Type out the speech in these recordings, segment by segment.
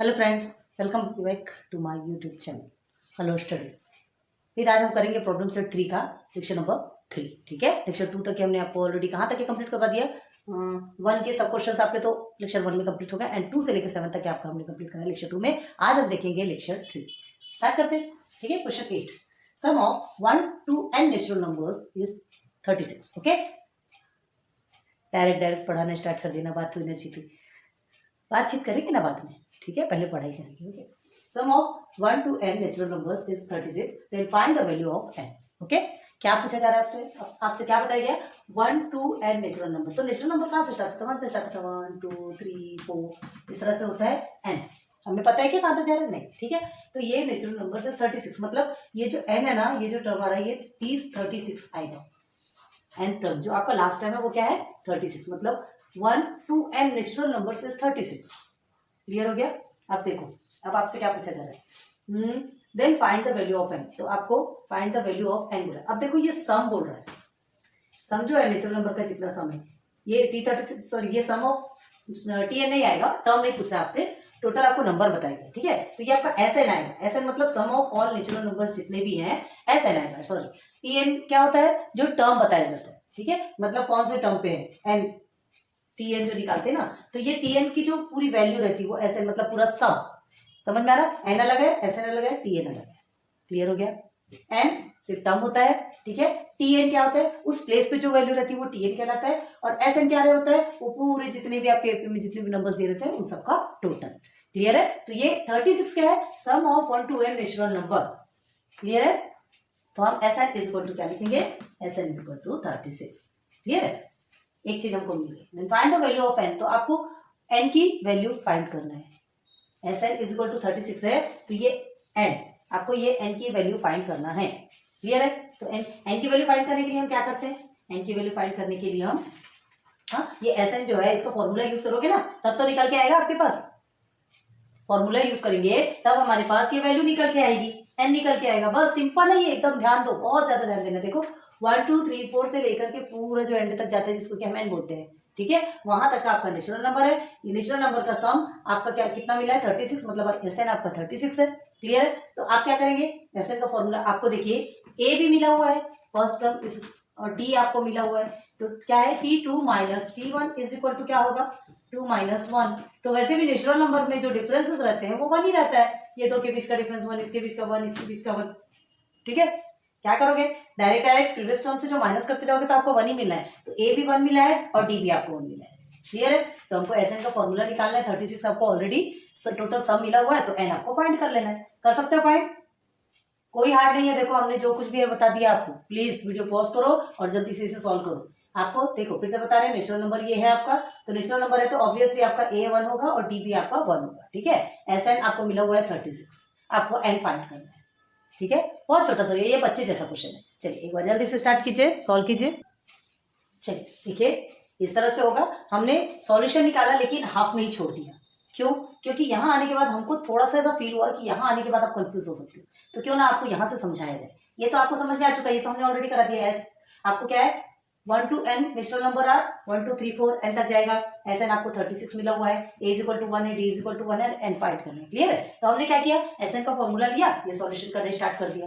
Hello friends, welcome back to my YouTube channel hello studies. फिर आज हम करेंगे प्रॉब्लम सेट 3 का लेक्चर नंबर 3। ठीक है, लेक्चर 2 तक हमने आपको ऑलरेडी कहाँ तक कंप्लीट करवा दिया। 1 के सब क्वेश्चंस आपके तो लेक्चर 1 में कंप्लीट हो गया एंड 2 से लेकर 7 तक आपका हमने कंप्लीट करा लेक्चर 2 में। आज हम देखेंगे लेक्चर 3। स्टार्ट करते हैं। ठीक है, question 8, sum of 1 to n natural numbers is 36। Okay, direct पढ़ाना स्टार्ट कर देना, बात होनी चाहिए थी, बातचीत करेंगे ना बाद में। ठीक है, पहले पढ़ाई करेंगे। Okay, sum of 1 to n natural numbers is 36, then find the value of n। Okay, क्या पूछा जा रहा है आपसे क्या बताया गया? 1 to n नेचुरल नंबर। तो नेचुरल नंबर कहाँ से स्टार्ट होता है? 1 से स्टार्ट होता है, 1 2 3 4 इस तरह से होता है n। हमें पता है कि कहाँ तक जा रहा है? नहीं। ठीक है, तो ये नेचुरल नंबर से 36, मतलब ये जो n है ना, ये जो टर्म आ रहा है ये 36 आएगा। n टर्म जो आपका लास्ट टाइम है वो क्या है? 36, मतलब 1 to n नेचुरल नंबर से 36। क्लियर हो गया? अब देखो, अब आपसे क्या पूछा जा रहा है? Then find the value of n। तो आपको find the value of n बोला। अब देखो ये सम बोल रहा है, सम जो है नेचुरल नंबर का जितना सम है ये T36, सॉरी ये सम ऑफ Tn नहीं आएगा, टर्म नहीं पूछ रहा आपसे, टोटल आपको नंबर बताएगा। ठीक है, तो ये आपका Sn आएगा। Sn मतलब सम ऑफ ऑल नेचुरल नंबर्स जितने भी हैं, Sn आएगा। सॉरी Tn क्या होता है? जो टर्म बताया जाता है। ठीक है, मतलब कौन से टर्म पे है n, Tn जो निकालते हैं ना, तो ये Tn की जो पूरी वैल्यू रहती है वो Sn मतलब पूरा सम। समझ में आ रहा है? n अलग है, Sn अलग है, Tn अलग है। क्लियर हो गया? n सिर्फ टर्म होता है। ठीक है, Tn क्या होता है? उस प्लेस पे जो वैल्यू रहती है वो Tn कहलाता है, और Sn क्या रहे होता है? वो पूरे जितने भी आपके में जितने भी नंबर्स दे रहते हैं उन सबका टोटल। क्लियर है? तो ये 36 क्या है? Sum of 1 to n natural number. Clear है? तो हम Sn इज इक्वल टू क्या लिखेंगे? Sn is equal to 36। Clear है? एक चीज हमको मिल गई। Then find the value of n। तो आपको n की वैल्यू फाइंड करना है। Sn इज इक्वल टू 36 है, तो ये n, आपको ये n की वैल्यू फाइंड करना है। क्लियर है? तो n की वैल्यू फाइंड करने के लिए हम क्या करते हैं? n की वैल्यू फाइंड करने के लिए हम ये Sn जो है इसका फॉर्मूला यूज करोगे ना, तब तो निकल के आएगा आपके पास। फॉर्मूला यूज करेंगे तब हमारे पास ये वैल्यू निकल के आएगी, n निकल के आएगा। बस सिंपल है ये, एकदम ध्यान दो, बहुत ज्यादा ध्यान देना। देखो 1 2 3 4 से लेकर के पूरा जो एंड तक जाता है जिसको कि हम n बोलते हैं। ठीक है, वहां तक का आपका नेचुरल नंबर है। ये नेचुरल नंबर का सम आपका क्या कितना मिला है? 36, मतलब Sn आपका 36 है। क्लियर है? तो आप क्या करेंगे? Sn का फॉर्मूला आपको देखिए, a भी मिला हुआ है फर्स्ट टर्म इस, और d आपको मिला हुआ है, तो क्या है? T2 minus T1 is equal to क्या होगा? 2 माइनस 1। तो वैसे भी नेचुरल नंबर में जो डिफरेंसेस रहते हैं वो 1 ही रहता है। ये दो के बीच का डिफरेंस 1, इसके बीच का 1, इसके बीच का 1। ठीक है, क्या करोगे? डायरेक्ट प्रीवियस टर्म से जो माइनस करते जाओगे तो आपको 1 ही मिलना है। तो a भी 1 मिला है और d भी आपको 1 मिला है। क्लियर है? तो हमको Sn का फॉर्मूला निकालना है। 36 आपको ऑलरेडी टोटल सम मिला हुआ है, तो n आपको फाइंड कर लेना है। कर सकते हो फाइंड, कोई हार्ड नहीं है। देखो हमने जो कुछ भी है बता दिया आपको। प्लीज वीडियो पॉज करो और जल्दी से इसे सॉल्व करो। आपको देखो फिर से बता रहे हैं, नेचुरल नंबर ये है आपका, तो नेचुरल नंबर है तो ऑब्वियसली आपका a 1 होगा और d भी आपका 1 होगा। ठीक है, Sn आपको मिला हुआ है 36, आपको n फाइंड करना है। ठीक है, बहुत छोटा सा ये बच्चे जैसा क्वेश्चन है। चलिए एक बार जल्दी से स्टार्ट कीजिए, सॉल्व कीजिए। चलिए देखिए, इस तरह से होगा। हमने सॉल्यूशन निकाला लेकिन हाफ में ही छोड़ दिया। क्यों? क्योंकि यहाँ आने के बाद हमको थोड़ा सा ऐसा फील हुआ कि यहाँ आने के बाद आप कंफ्यूज हो सकते हो, तो क्यों ना आपको यहाँ से समझाया जाए। ये तो आपको समझ में आ चुका है, ये तो हमने ऑलरेडी करा दिया है। आपको क्या है? 1 to n natural number are 1 2 3 4 n तक जाएगा। Sn आपको 36 मिला हुआ है, a इज इक्वल टू 1 है, d इज इक्वल टू 1 है, n फाइंड करना है। क्लियर है? तो हमने क्या किया? Sn का फॉर्मूला लिया, ये सॉल्यूशन करना स्टार्ट कर दिया।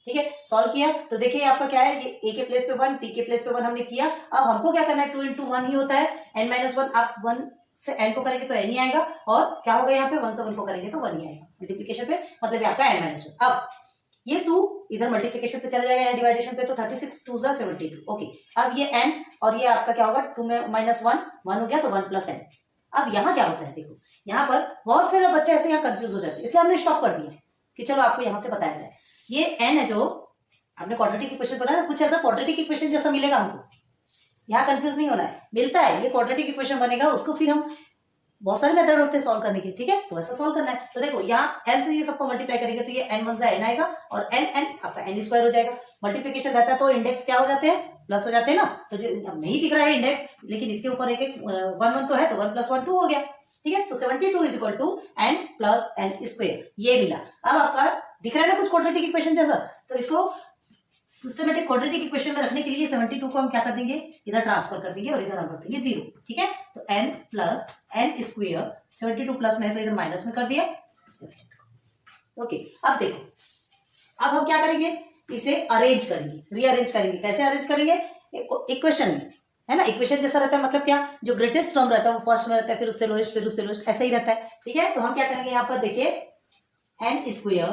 ठीक है, सॉल्व किया तो देखिए आपका क्या है? ये a के प्लेस पे 1, t के प्लेस पे 1 हमने किया। अब हमको क्या करना है? 2 into 1 ही होता है, n माइनस 1। आप 1 से n को करेंगे तो n ही आएगा, और क्या होगा यहाँ पे? 1 से 1 को करेंगे तो 1 ही आएगा मल्टीप्लीकेशन पे, मतलब आपका n माइनस 1। अब ये 2 इधर मल्टीप्लिकेशन पे चला जाएगा या डिवाइडेशन पे, तो 36 2 जा 72। ओके, अब ये n और ये आपका क्या होगा? 2 में माइनस 1 1 हो गया, तो 1 प्लस n। अब यहाँ क्या होता है? देखो यहाँ पर बहुत सारे बच्चे ऐसे यहाँ कंफ्यूज हो जाते हैं, इसलिए हमने स्टॉप कर दिया कि चलो आपको यहाँ से बताया जाए। ये n है जो आपने क्वाड्रेटिक इक्वेशन पढ़ा ना, कुछ ऐसा क्वाड्रेटिक इक्वेशन जैसा मिलेगा हमको। यहाँ कंफ्यूज नहीं होना है, मिलता है ये क्वाड्रेटिक इक्वेशन बनेगा, उसको फिर हम बहुत सारे मेथड होते हैं सॉल्व करने के। ठीक है, तो ऐसा सॉल्व करना है। तो देखो यहाँ n से ये सबको मल्टीप्लाई करेंगे तो ये n 1 से n आएगा, और n आपका n स्क्वायर हो जाएगा। मल्टीप्लिकेशन रहता है तो इंडेक्स क्या हो जाते हैं? प्लस हो जाते हैं ना। तो जो नहीं दिख रहा है इंडेक्स, लेकिन इसके ऊपर एक 1 1 तो है, तो 1 + 1 2 हो गया। ठीक है, तो 72 is equal to n plus n square, ये मिला। अब आपका दिख रहा है ना कुछ क्वाड्रेटिक इक्वेशन जैसा, तो इसको सिस्टमेटिक क्वाड्रेटिक इक्वेशन में रखने के लिए 72 को हम क्या कर देंगे, इधर ट्रांसफर कर देंगे और इधर हम रख देंगे 0। ठीक है, तो n plus n square 72 plus में है तो इधर माइनस में कर दिया। ओके, अब देखो, अब हम क्या करेंगे, इसे अरेंज करेंगे, रीअरेंज करेंगे। कैसे अरेंज करेंगे, इक्वेशन में, है ना, इक्वेशन जैसा रहता है, मतलब क्या, जो ग्रेटेस्ट टर्म रहता है वो फर्स्ट में रहता है, फिर उससे लोएस्ट, फिर उससे लोएस्ट, ऐसा ही रहता है। ठीक है, तो हम क्या करेंगे, यहाँ पर देखिए n square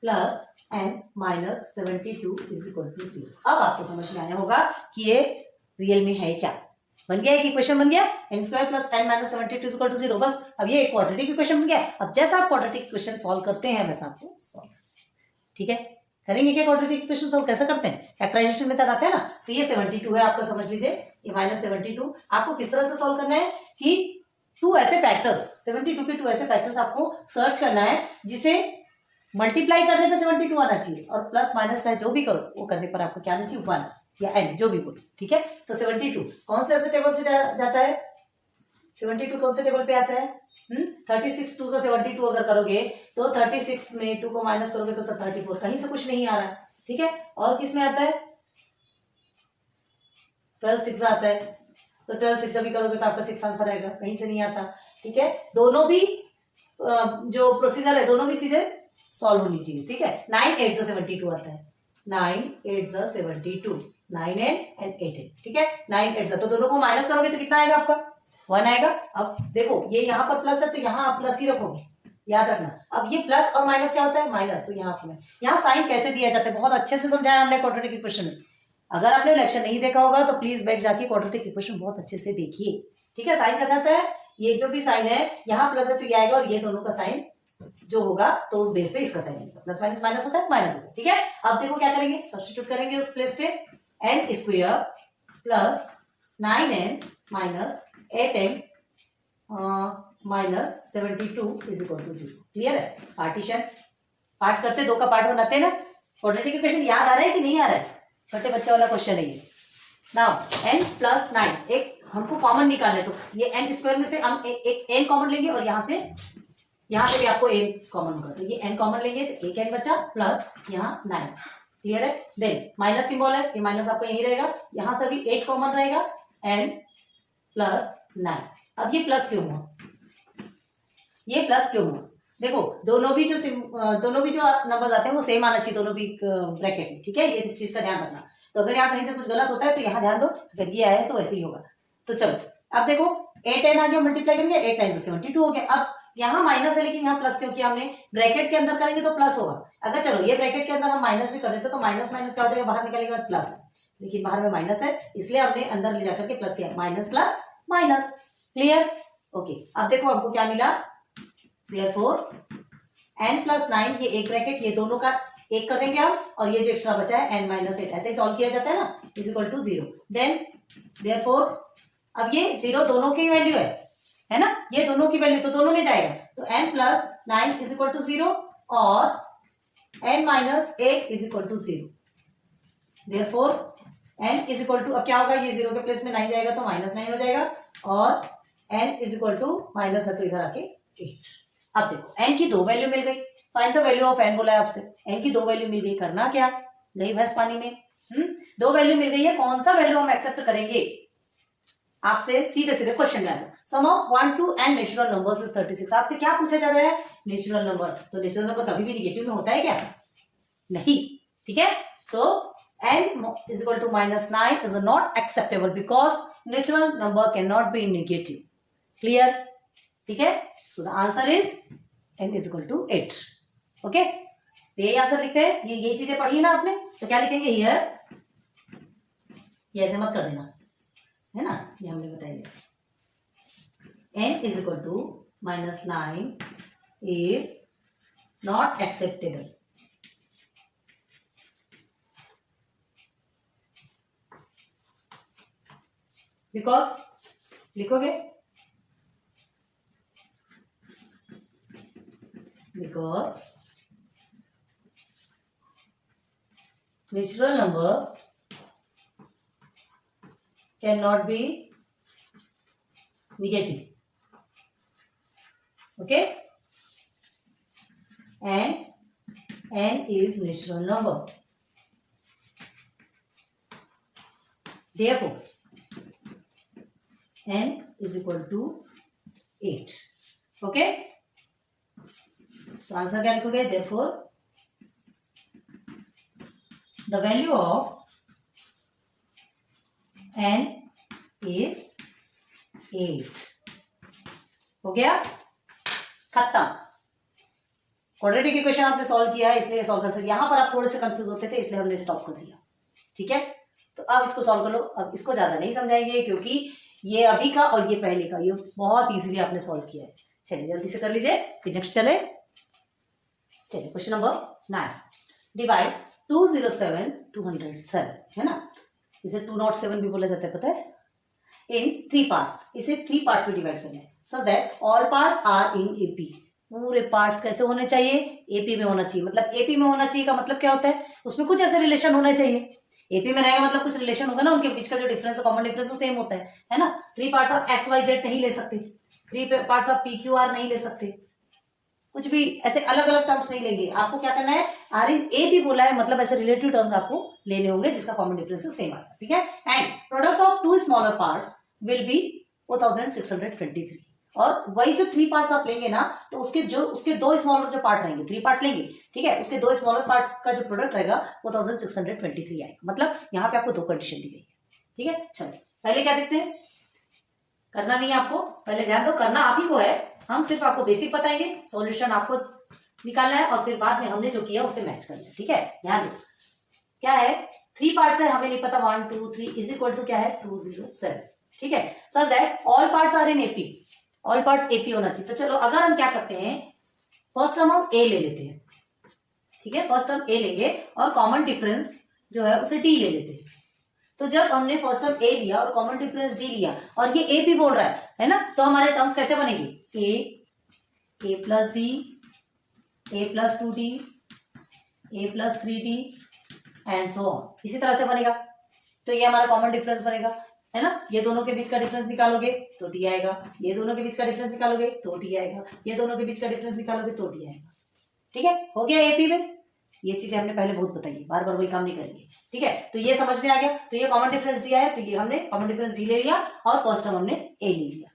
plus n minus 72 is equal to 0। अब आपको समझ में आया होगा कि ये रियल में है क्या, बन गया, एक इक्वेशन बन गया, n square plus n minus 72 is equal to 0। बस अब ये एक क्वाड्रेटिक इक्वेशन बन गया। अब जैसा आप क्वाड्रेटिक इक्वेशन सॉल्व करते हैं वैसा आपको सॉल्व, ठीक है, करेंगे क्या, क्वाड्रेटिक इक्वेशन सॉल्व कैसे करते हैं, फैक्टराइजेशन मेथड आता है ना। तो ये 72 है आपका, समझ लीजिए, ये माइनस 72। आपको किस तरह से सॉल्व करना है कि टू ऐसे फैक्टर्स, 72 के टू ऐसे फैक्टर्स आपको सर्च करना है जिसे मल्टीप्लाई करने पे 72 आना चाहिए, और प्लस माइनस चाहे जो भी करो वो करने पर आपको क्या आना चाहिए, 1 या n, जो भी बोलो। ठीक है, तो 72 कौन से ऐसे टेबल से जाता है, 72 कौन से टेबल पे आता है, 36 2 से 72 अगर करोगे तो 36 में 2 को माइनस करोगे तो 34, कहीं से कुछ नहीं आ रहा है। ठीक है, और किस में आता है, 12 6 आता है, तो 12 6 अभी करोगे तो आपका 6 आंसर आएगा, कहीं से नहीं आता। ठीक है, दोनों भी जो प्रोसीजर है, दोनों भी चीजें सॉल्व होनी चाहिए। ठीक है, 9 8 72 आता है, 9 8 72, 9 and 8 है। ठीक है, 9 8 तो दोनों को माइनस करोगे तो कितना आएगा आपका, 1 आएगा। अब देखो ये यहाँ पर प्लस है तो यहाँ आप प्लस ही रखोगे, याद रखना। अब ये प्लस और माइनस क्या होता है, माइनस, तो यहाँ पर यहाँ साइन कैसे दिया जाता है, बहुत अच्छे से समझाया हमने क्वाड्रेटिक इक्वेशन में। अगर आपने लेक्चर नहीं देखा होगा तो प्लीज बैक जाके क्वाड्रेटिक इक्वेशन बहुत अच्छे से देखिए। ठीक है, साइन कैसे आता है, ये जो भी साइन है यहाँ प्लस है तो ये आएगा, और ये दोनों का साइन जो होगा तो उस बेस पे इसका साइन आएगा, प्लस माइनस माइनस होता है, माइनस होता है। ठीक है, अब देखो क्या करेंगे, सब्स्टिट्यूट करेंगे उस प्लेस पे, n square plus 9n minus 8n minus 72 is equal to 0। Clear है, पार्टीशन, पार्ट करते, दो का पार्ट बनाते हैं ना। क्वाड्रेटिक इक्वेशन याद आ रहा है कि नहीं आ रहा है, छोटे बच्चे वाला क्वेश्चन है ये। नाउ n प्लस 9, एक हमको कॉमन निकालना है, तो ये n स्क्वायर में से हम एक n कॉमन लेंगे, और यहाँ से भी आपको n कॉमन होगा, तो ये n कॉमन लेंगे तो एक n बचा, प्लस यहाँ 9। क्लियर है, देन माइनस सिंबल है, ये माइनस आपका यही रहेगा, यहाँ से भी 8 कॉमन रहेगा, n प्लस 9। अब ये प्लस क्यों हुआ, ये प्लस क्यों हुआ, देखो दोनों भी जो नंबर्स आते हैं वो सेम आना चाहिए, दोनों भी ब्रैकेट में। ठीक है, ये चीज का ध्यान रखना। तो अगर यहाँ कहीं से कुछ गलत होता है तो यहाँ ध्यान दो, अगर ये आया है तो ऐसे ही होगा। तो चलो अब देखो 8n आ गया, मल्टीप्लाई करेंगे, 8 9 से 72 हो गया। अब यहाँ माइनस है लेकिन यहाँ प्लस क्यों किया हमने, ब्रैकेट के अंदर करेंगे तो प्लस होगा। अगर चलो ये ब्रैकेट के अंदर हम माइनस भी कर देते तो माइनस माइनस क्या हो जाएगा, बाहर निकलेगा प्लस, लेकिन बाहर में माइनस है इसलिए हमने अंदर ले जाकर के प्लस किया, minus plus minus. Clear, okay. अब देखो हमको क्या मिला, देयरफॉर n प्लस 9, ये एक ब्रैकेट, ये दोनों का एक कर देंगे हम, और ये जो एक्स्ट्रा बचा है n माइनस 8, ऐसे ही सॉल्व किया जाता है ना, is equal to 0। Then therefore अब ये 0 दोनों की वैल्यू है ना, ये दोनों की वैल्यू तो दोनों में जाएगा, तो n plus 9 is equal to 0 और n minus 8 is equal to 0। Therefore n is equal to, अब क्या होगा, ये 0 के प्लेस में 9 जाएगा तो माइनस 9 हो जाएगा, और n is equal to minus है तो इधर आके 8। अब देखो n की दो वैल्यू मिल गई, find the value of n बोला है आपसे, n की दो वैल्यू मिल गई, करना क्या, गई भैंस पानी में। दो वैल्यू मिल गई है, कौन सा वैल्यू हम एक्सेप्ट करेंगे, आपसे सीधे सीधे क्वेश्चन में आता, sum of 1 to n natural numbers is 36। आपसे क्या पूछा जा रहा है, नेचुरल नंबर, तो नेचुरल नंबर कभी भी निगेटिव में होता है क्या, नहीं। ठीक है, सो n is equal to minus 9 is not acceptable because natural number cannot be negative. Clear? ठीक है, so the answer is n is equal to 8. Okay, तो यही आंसर लिखते हैं, ये चीजें पढ़ी ना आपने, तो क्या लिखेंगे हियर, ये ऐसे मत कर देना, है ना, ये हमने बताया, n is equal to minus 9 is not acceptable because, लिखोगे, because natural number cannot be negative. Okay, and n is natural number. therefore n is equal to 8. Okay, तो आंसर क्या लिखोगे? therefore the value of n is 8. हो गया, खत्म। Quadratic equation आपने solve किया है इसलिए सॉल्व कर सकते। यहां पर आप थोड़े से कंफ्यूज होते थे इसलिए हमने स्टॉप कर दिया। ठीक है, तो अब इसको सॉल्व कर लो। अब इसको ज्यादा नहीं समझाएंगे क्योंकि ये अभी का और ये पहले का, ये बहुत इजीली आपने सॉल्व किया है। चलिए जल्दी से कर लीजिए, फिर नेक्स्ट चले। चलिए क्वेश्चन नंबर 9, डिवाइड 207 207 है ना, इसे 207 भी बोला जाता है पता है, इन 3 पार्ट्स। इसे 3 पार्ट्स में डिवाइड करना है such that all parts are in AP. पूरे पार्ट्स कैसे होने चाहिए? एपी में होना चाहिए। मतलब एपी में होना चाहिए का मतलब क्या होता है? उसमें कुछ ऐसे रिलेशन होना चाहिए। एपी में रहेगा मतलब कुछ रिलेशन होगा ना, उनके बीच का जो डिफरेंस है, कॉमन डिफरेंस, वो सेम होता है ना। 3 parts of X Y Z नहीं ले सकते, 3 parts of P Q R नहीं ले सकते, कुछ भी ऐसे अलग अलग टर्म्स नहीं लेंगे। आपको क्या करना है? आर इन ए भी बोला है मतलब ऐसे रिलेटिव टर्म्स आपको लेने होंगे जिसका कॉमन डिफरेंस सेम आएगा। ठीक है, and product of 2 smaller parts will be 4623। और वही जो 3 पार्ट्स आप लेंगे ना, तो उसके 2 स्मॉलर जो पार्ट रहेंगे, 3 पार्ट लेंगे, ठीक है, उसके 2 स्मॉलर पार्ट्स का जो प्रोडक्ट रहेगा वो 1623 आएगा। मतलब यहाँ पे आपको 2 कंडीशन दी गई है। ठीक है, चलिए पहले क्या देखते हैं, करना नहीं है आपको, पहले ध्यान दो, करना आप ही को है, हम सिर्फ आपको बेसिक बताएंगे, सॉल्यूशन आपको निकालना है और फिर बाद में हमने जो किया उससे मैच करना है। ठीक है, ध्यान दो क्या है, 3 पार्ट्स है, हमें नहीं पता 1 2 3 इज इक्वल टू क्या है 207। ठीक है, such that all parts are in AP, all parts AP होना चाहिए। तो चलो अगर हम क्या करते हैं, फर्स्ट हम ए ले लेते हैं। ठीक है, फर्स्ट हम ए लेंगे और कॉमन डिफरेंस जो है उसे डी ले लेते हैं। तो जब हमने फर्स्ट टर्म ए लिया और कॉमन डिफरेंस डी लिया और ये ए भी बोल रहा है ना, तो हमारे टर्म्स कैसे बनेंगे? A plus D, A plus 2d, A plus 3d and so on, इसी तरह से बनेगा। तो ये हमारा कॉमन डिफरेंस बनेगा, है ना। ये दोनों के बीच का डिफरेंस निकालोगे तो डी आएगा, ये दोनों के बीच का डिफरेंस निकालोगे तो डी आएगा, ये दोनों के बीच का डिफरेंस निकालोगे तो डी आएगा। ठीक है, हो गया एपी में। ये चीजें हमने पहले बहुत बताई है, बार बार वही काम नहीं करेंगे। ठीक है, तो ये समझ में आ गया। तो ये कॉमन डिफरेंस दिया है, तो ये हमने कॉमन डिफरेंस डी ले लिया और फर्स्ट टर्म हमने ए ले लिया।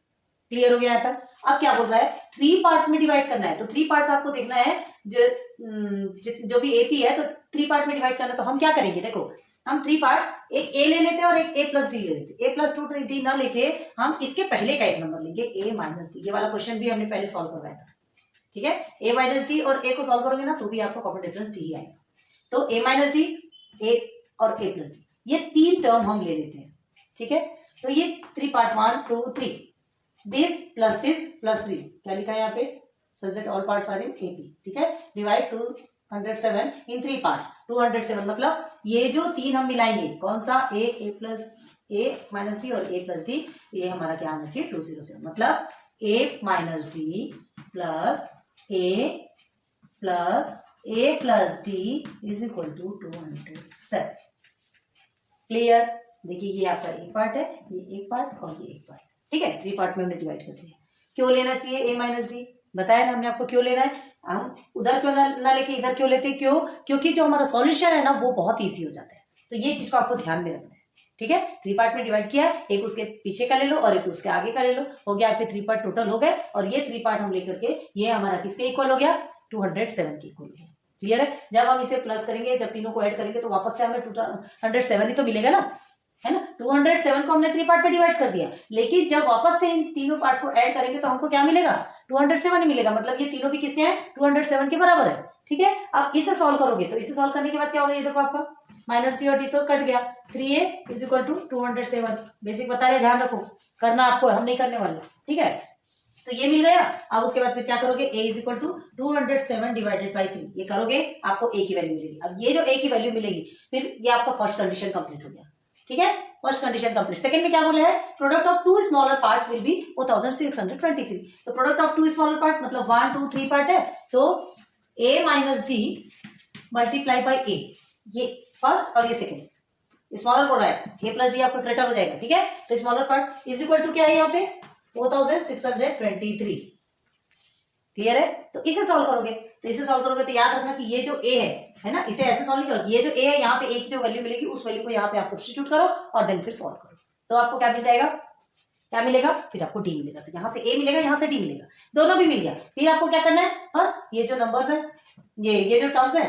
क्लियर हो गया था। अब क्या बोल रहा है, 3 पार्ट्स में डिवाइड करना है। तो 3 पार्ट्स आपको देखना है, जो भी एपी है तो 3 पार्ट में डिवाइड करना है। तो हम क्या करेंगे, देखो हम 3 पार्ट, एक ए ले लेते हैं और एक ए प्लस डी ले लेते हैं। ए प्लस 2d ना लेके हम इसके पहले का एक नंबर लेंगे, ए माइनस डी। ये वाला क्वेश्चन भी हमने पहले सॉल्व करवाया था। ठीक है, ए माइनस डी और ए को सॉल्व करोगे ना तो भी आपको कॉमन डिफरेंस डी ही आएगा। तो ए माइनस डी, ए और ए प्लस डी, ये 3 टर्म हम ले लेते हैं। ठीक है, तो ये 3 पार्ट 1 2 3, दिस प्लस 3, क्या लिखा है यहाँ पे, such that all parts are in AP. ठीक है, डिवाइड 207 इन 3 पार्ट्स, 207 मतलब ये जो 3 हम मिलाएंगे, कौन सा, ए प्लस ए माइनस डी और ए प्लस डी, ये हमारा क्या आना चाहिए 207। मतलब A minus D plus A plus D is equal to 207। Clear, देखिए ये आपका एक पार्ट है, ये एक पार्ट और ये एक पार्ट। ठीक है, 3 पार्ट में हमने डिवाइड कर दिया। क्यों लेना चाहिए ए माइनस डी, बताया ना हमने आपको क्यों लेना है। हम उधर क्यों ना लेके इधर क्यों लेते हैं, क्यों, क्योंकि जो हमारा सॉल्यूशन है ना वो बहुत ईजी हो जाता है। तो ये चीज को आपको ध्यान में रखना है। ठीक है, 3 पार्ट में डिवाइड किया, एक उसके पीछे का ले लो और एक उसके आगे का ले लो, हो गया आपके 3 पार्ट टोटल हो गए। और ये 3 पार्ट हम लेकर के ये हमारा किसके इक्वल हो गया, 207 के इक्वल हो गया। क्लियर है, जब हम इसे प्लस करेंगे, जब तीनों को ऐड करेंगे तो वापस से हमें 207 ही तो मिलेगा ना, है ना। 207 को हमने 3 पार्ट में डिवाइड कर दिया, लेकिन जब वापस से इन तीनों पार्ट को ऐड करेंगे तो हमको क्या मिलेगा, 207 ही मिलेगा। मतलब ये तीनों भी किसके हैं, 207 के बराबर है। ठीक है, अब इसे सॉल्व करोगे तो इसे सॉल्व करने के बाद क्या होगा, ये देखो आपका माइनस डी और डी तो कट गया, 3a is equal to 207। Basic बता रहे, ध्यान रखो, करना आपको, हम नहीं करने वाले। ठीक है, तो ये मिल गया। अब उसके बाद फिर क्या करोगे, a is equal to 207 divided by 3, ये करोगे आपको a की वैल्यू मिलेगी। अब ये जो a की वैल्यू मिलेगी, फिर ये आपका फर्स्ट कंडीशन कंप्लीट हो गया। ठीक है, फर्स्ट कंडीशन कंप्लीट। सेकंड में क्या बोला है, product of 2 smaller parts will be 4623। तो प्रोडक्ट ऑफ 2 स्मॉलर पार्ट मतलब 1 2 3 पार्ट है, तो a minus D multiply by a, ये फर्स्ट और ये सेकंड स्मॉलर बोल रहा है, a प्लस डी आपका ग्रेटर हो जाएगा। ठीक है, तो smaller part is equal to क्या है यहाँ पे 4623। क्लियर है? तो इसे सॉल्व करोगे, तो याद रखना कि ये जो ए है ना, इसे ऐसे सॉल्व नहीं करो, ये जो ए है यहाँ पे ए की जो वैल्यू मिलेगी उस वैल्यू को यहाँ पे आप सब्स्टिट्यूट करो और देन फिर सॉल्व करो, तो आपको क्या मिल जाएगा, क्या मिलेगा, फिर आपको डी मिलेगा। तो यहाँ से ए मिलेगा, यहाँ से डी मिलेगा, दोनों भी मिल गया। फिर आपको क्या करना है, बस ये जो नंबर्स है, ये जो टर्म्स है,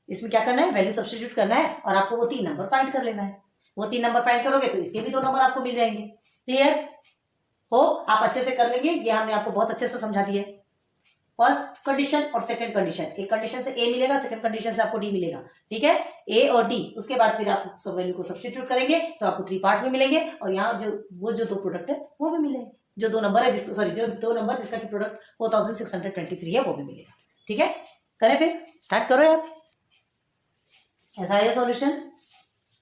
इसमें क्या करना है, वैल्यू सब्स्टिट्यूट करना है और आपको वो 3 नंबर फाइंड कर लेना है। वो 3 नंबर फाइंड करोगे तो इसके भी 2 नंबर आपको मिल जाएंगे। क्लियर हो? आप अच्छे से कर लेंगे, ये हमने आपको बहुत अच्छे से समझा दिया। फर्स्ट कंडीशन और सेकंड कंडीशन, एक कंडीशन से ए मिलेगा, सेकंड कंडीशन से आपको डी मिलेगा, ठीक है, ए और डी। उसके बाद फिर आप सब वैल्यू को सब्स्टिट्यूट करेंगे तो आपको 3 पार्ट्स में मिलेंगे और यहाँ जो 2 प्रोडक्ट है वो भी मिलेंगे, जो 2 नंबर है जो 2 नंबर जिसका की प्रोडक्ट 4623 है वो भी मिलेगा। ठीक है, करें फिर, स्टार्ट करो यार। ऐसा है सॉल्यूशन।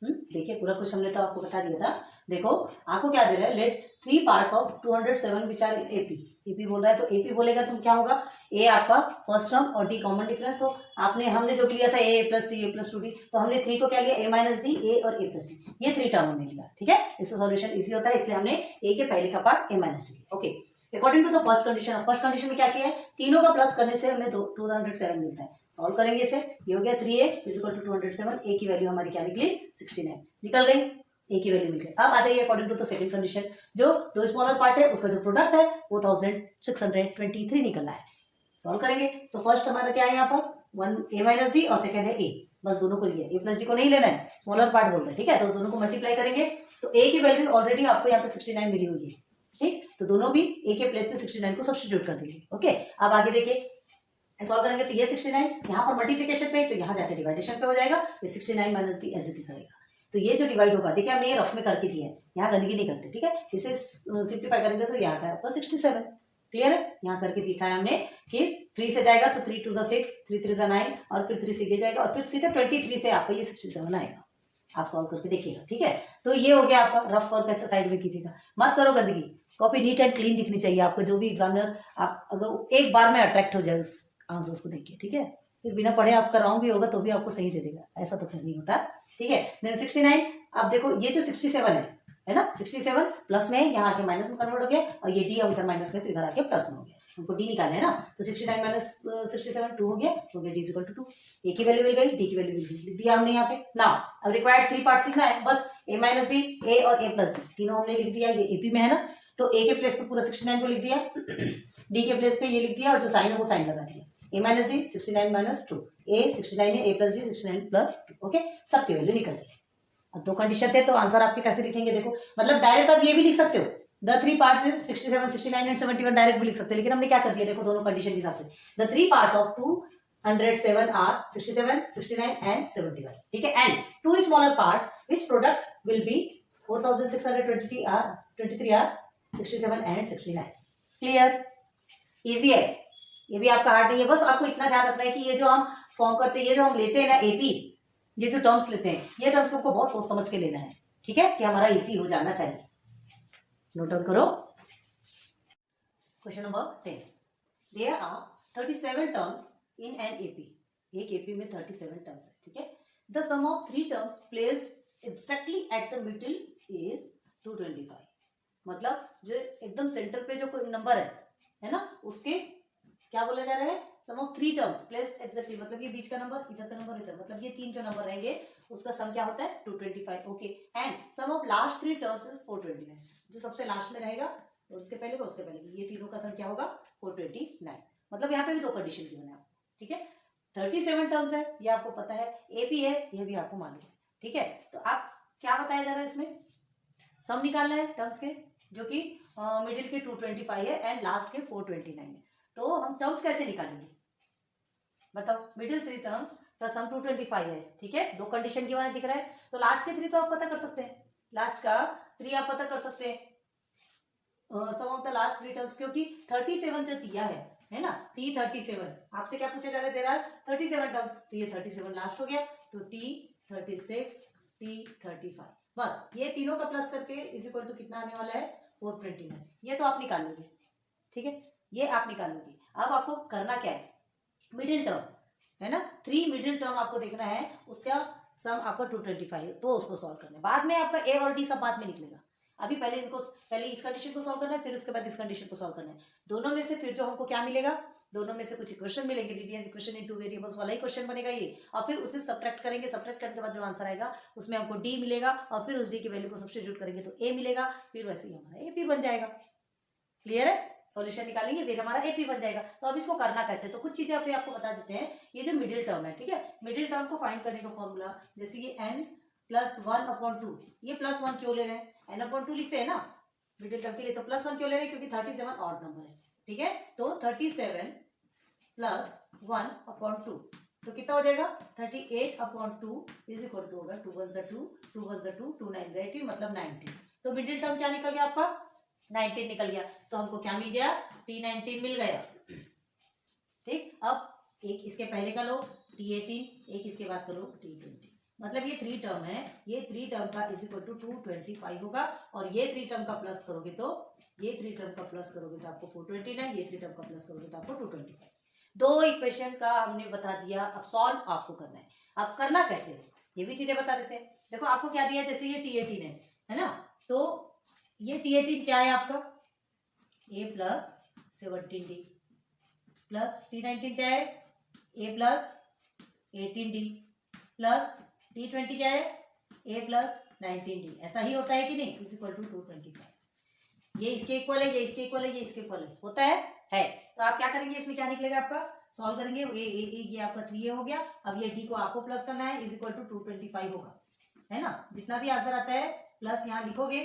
देखिए पूरा कुछ हमने तो आपको बता दिया था। देखो आपको क्या दे रहा है, let 3 parts of 207 which are AP, AP बोल रहा है तो एपी बोलेगा तो क्या होगा, ए आपका फर्स्ट टर्म और डी कॉमन डिफरेंस। तो हमने जो भी लिया था ए प्लस डी ए प्लस 2डी, तो हमने 3 को क्या लिया, ए माइनस डी, ए और ए प्लस डी, ये 3 टर्म हमने लिया। ठीक है, इसका सॉल्यूशन इजी होता है, इसलिए हमने ए के पहले का पार्ट ए माइनस डी लिया। Okay, according to the first condition, first condition में क्या किया है, तीनों का प्लस करने से हमें 207 मिलता है। सॉल्व करेंगे इसे, ये हो गया 3a = 207, ए की वैल्यू हमारी क्या निकली, 69 निकल गई, ए की वैल्यू मिल गई। अब आ जाइए according to the second condition, जो 2 स्मॉलर पार्ट है उसका जो प्रोडक्ट है वो 1623 निकलना है। सॉल्व करेंगे तो फर्स्ट हमारा क्या है यहाँ पर, 1 a माइनस डी और सेकंड है ए, बस दोनों को लिया, ए प्लस डी को नहीं लेना है, स्मॉलर पार्ट बोल रहे हैं। ठीक है, तो दोनों को मल्टीप्लाई करेंगे तो ए की वैल्यू ऑलरेडी आपको यहाँ पे 69 मिली हुई है। ठीक, तो दोनों भी ए के प्लेस में 69 को सब्स्टिट्यूट कर देंगे। ओके, अब आगे देखिए सॉल्व करेंगे तो ये 69 यहाँ पर मल्टीप्लिकेशन पे, तो यहाँ जाके डिवाइडेशन पे हो जाएगा, ये 69 minus D as it is रहेगा। तो ये जो डिवाइड होगा, देखिए हमने ये रफ में करके दिया है, यहाँ गंदगी नहीं करते। ठीक है, इसे सिंप्लीफाई करेंगे तो यहाँ का आपका 67। क्लियर है, यहाँ करके दिखाया हमने कि 3 से जाएगा तो 3 2 6, 3 3 9 और फिर 3 से ये जाएगा और फिर सीधे 23 से आपका ये 67 आएगा। आप सॉल्व करके देखिएगा। ठीक है, तो ये हो गया आपका रफ वर्क, ऐसे साइड में कीजिएगा, मत करो गंदगी। कॉपी नीट एंड क्लीन दिखनी चाहिए आपको, जो भी एग्जामिनर आप अगर एक बार में अट्रैक्ट हो जाए उस आंसर्स को देख के। ठीक है, फिर बिना पढ़े आपका रॉन्ग भी होगा तो भी आपको सही दे देगा, ऐसा तो खैर नहीं होता। ठीक है, देन 69, अब देखो ये जो 67 है ना, 67 प्लस में यहाँ आके माइनस में कन्वर्ट हो गया और ये डी उधर माइनस में तो इधर आके प्लस में हो गया, हमको डी निकालना है ना। तो 69 माइनस 67 2 हो गया, डी इक्वल टू 2, ए की वैल्यू मिल गई, डी की वैल्यू मिल गई, लिख दिया हमने यहाँ पे। नाउ अब रिक्वायर्ड 3 पार्ट्स लिखना है, बस ए माइनस डी, ए और ए प्लस डी तीनों हमने लिख दिया, ये एपी में है ना, तो ए के प्लेस पे पूरा 69 को लिख दिया, डी के प्लेस पे ये लिख दिया और जो साइन है वो साइन लगा दिया, ए माइनस डी 69 माइनस 2, ए 69 है, ए प्लस डी 69 प्लस 2। ओके, सबके वैल्यू निकल गई। अब 2 कंडीशन थे तो आंसर आपके कैसे लिखेंगे, देखो मतलब डायरेक्ट आप ये भी लिख सकते हो, the 3 parts is 67 69 and 71 direct भी लिख सकते हैं, लेकिन हमने क्या कर दिया, देखो दोनों कंडीशन के हिसाब से, the 3 parts of 207 are 67 69 and 71। ठीक है, and 2 smaller parts which product will be 4623 are 67 and 69। Clear, easy है, ये भी आपका हार्ड नहीं है। बस आपको इतना ध्यान रखना है कि ये जो हम फॉर्म करते हैं, ये जो हम लेते हैं ना एपी, ये जो टर्म्स लेते हैं, ये टर्म्स को बहुत सोच समझ के लेना है। ठीक है, कि हमारा इजी हो जाना चाहिए। नोट डाउन करो। Question number 10, there are 37 terms in an AP, एक एपी में 37 टर्म्स है। ठीक है, the sum of 3 terms placed exactly at the middle is 225। मतलब जो एकदम सेंटर पे जो कोई नंबर है ना, उसके क्या बोला जा रहा है, sum of 3 terms placed exactly, मतलब ये बीच का नंबर, इधर का नंबर, इधर, मतलब ये 3 जो नंबर रहेंगे उसका सम क्या होता है 225। Okay, and sum of last 3 terms is 429, जो सबसे लास्ट में रहेगा और उसके पहले का उसके पहले, ये तीनों का सम क्या होगा 429। मतलब यहाँ पे भी 2 कंडीशन गिवन है आपको। ठीक है, 37 टर्म्स है, ये आपको पता है, एपी है, ये भी आपको मालूम है। ठीक है, तो आप क्या बताया जा रहा है इसमें, सम निकालना है टर्म्स के, जो कि मिडिल के 225 है एंड लास्ट के 429 है। तो हम टर्म्स कैसे निकालेंगे बताओ, मिडिल 3 टर्म्स का सम 225 है। ठीक है, 2 कंडीशन की वाला दिख रहा है, तो लास्ट के 3 तो आप पता कर सकते हैं, लास्ट का 3 आप पता कर सकते हैं, सम ऑफ द लास्ट 3 टर्म्स, क्योंकि 37 जो दिया है ना, T37, आपसे क्या पूछा जा रहा है, दे रहा है 37 टर्म्स, तो ये 37 लास्ट हो गया, तो T36 T35, बस ये तीनों का प्लस करके इज इक्वल टू कितना आने वाला है 429। ये तो आप निकाल लोगे। ठीक है, ये आप निकाल लोगे। अब आपको करना क्या है, मिडिल टर्म है ना, 3 मिडिल टर्म आपको देखना है, उसका सम आपका 225 है, तो उसको सॉल्व करना है। बाद में आपका ए और डी सब बाद में निकलेगा, अभी पहले इस कंडीशन को सॉल्व करना है, फिर उसके बाद इस कंडीशन को सॉल्व करना है। दोनों में से फिर जो हमको क्या मिलेगा, दोनों में से कुछ इक्वेशन मिलेंगे, linear equation in two variables वाला ही क्वेश्चन बनेगा ये, और फिर उसे सब्ट्रैक्ट करेंगे। सब्ट्रैक्ट करने के बाद जो आंसर आएगा उसमें हमको डी मिलेगा, और फिर उस डी की वैल्यू को सब्स्टिट्यूट करेंगे तो ए मिलेगा, फिर वैसे ही हमारा एपी बन जाएगा। क्लियर है? सॉल्यूशन निकालेंगे फिर हमारा एपी बन जाएगा। तो अब इसको करना कैसे, तो कुछ चीजें अभी आपको बता देते हैं। ये जो मिडिल टर्म है, ठीक है, मिडिल टर्म को फाइंड करने का फॉर्मूला, जैसे ये n + 1/2, ये +1 क्यों ले रहे हैं, n/2 लिखते हैं ना मिडिल टर्म के लिए, तो +1 क्यों ले रहे हैं, क्योंकि 37 ऑड नंबर है, ठीक है। तो 37 + 1/2 तो कितना हो जाएगा, 38/2 इज इक्वल टू होगा 2 1 2 2 1 2 2 9 18, मतलब 19। तो मिडिल टर्म क्या निकल गया आपका, 19 निकल गया। तो हमको क्या मिल गया, T19 मिल गया। ठीक, अब एक इसके पहले का लो T18, एक इसके बाद करो T20, मतलब ये 3 टर्म है, ये 3 टर्म का इज इक्वल टू 225 होगा, और ये 3 टर्म का प्लस करोगे तो ये 3 टर्म का प्लस करोगे तो आपको 429, ये 3 टर्म का प्लस करोगे तो आपको 225। दो इक्वेशन का हमने बता दिया, अब सॉल्व आपको करना है। अब करना कैसे, ये भी चीजें बता देते हैं। देखो आपको क्या दिया, जैसे ये T18 है ना, तो ये T18 क्या है आपका, a + 17d प्लस T19 क्या है, a + 18d प्लस T20 क्या है, a + 19d। ऐसा ही होता है कि नहीं, इज इक्वल टू 225। ये इसके इक्वल है, ये इसके इक्वल है, ये इसके इक्वल है, होता है। तो आप क्या करेंगे, इसमें क्या निकलेगा आपका, सॉल्व करेंगे, ये आपका 3a हो गया। अब ये d को आपको प्लस करना है, इज इक्वल टू 225 होगा, है ना। जितना भी आंसर आता है प्लस यहाँ लिखोगे,